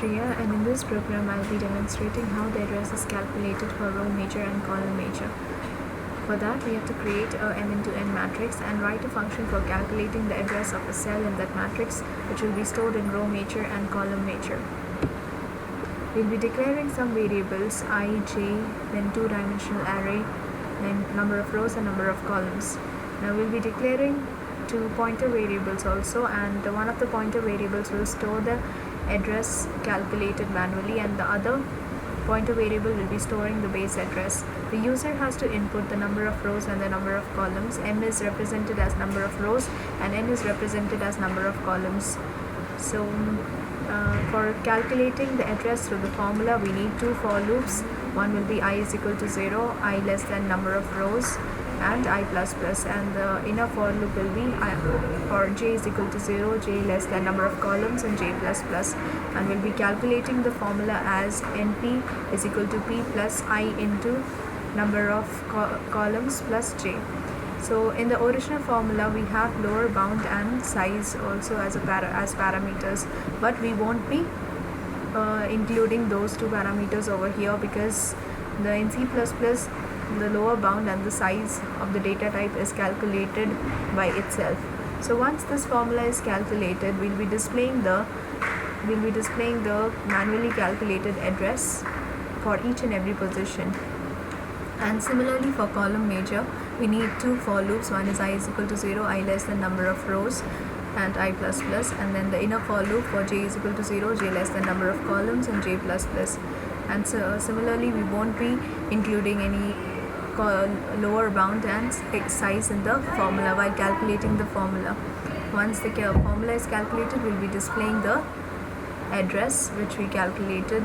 Shreya, and in this program I'll be demonstrating how the address is calculated for row major and column major. For that, we have to create a m×n matrix and write a function for calculating the address of a cell in that matrix, which will be stored in row major and column major. We'll be declaring some variables I, j, then two-dimensional array, then number of rows and number of columns. Now we'll be declaring two pointer variables also, and one of the pointer variables will store the address calculated manually, and the other pointer variable will be storing the base address. The user has to input the number of rows and the number of columns. M is represented as number of rows and n is represented as number of columns. So for calculating the address through the formula, we need two for loops. One will be I is equal to 0, I less than number of rows, and I plus plus, and the inner for loop will be for j is equal to 0, j less than number of columns, and j plus plus, and we'll be calculating the formula as np is equal to p plus I into number of columns plus j. So in the original formula we have lower bound and size also as parameters, but we won't be including those two parameters over here, because in C++ the lower bound and the size of the data type is calculated by itself. So once this formula is calculated, we'll be displaying the manually calculated address for each and every position. And similarly for column major, we need two for loops. One is I is equal to 0, I less than number of rows, and I plus plus, and then the inner for loop for j is equal to 0, j less than number of columns, and j plus plus. And so similarly we won't be including any lower bound and size in the formula while calculating the formula. Once the formula is calculated, we'll be displaying the address which we calculated,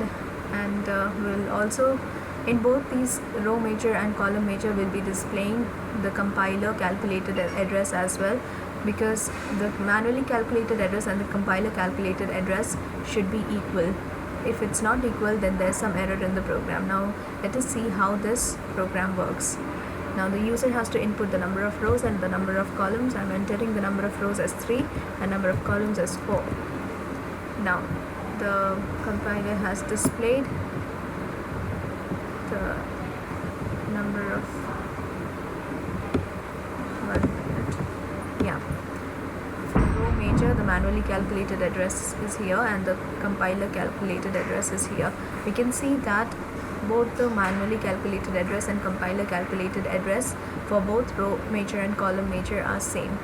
and we'll also, in both these row major and column major, we'll be displaying the compiler calculated address as well, because the manually calculated address and the compiler calculated address should be equal. If it's not equal, then there's some error in the program. Now let us see how this program works. Now the user has to input the number of rows and the number of columns. I'm entering the number of rows as 3 and number of columns as 4. Now the compiler has displayed the number of the manually calculated address is here and the compiler calculated address is here. We can see that both the manually calculated address and compiler calculated address for both row major and column major are same.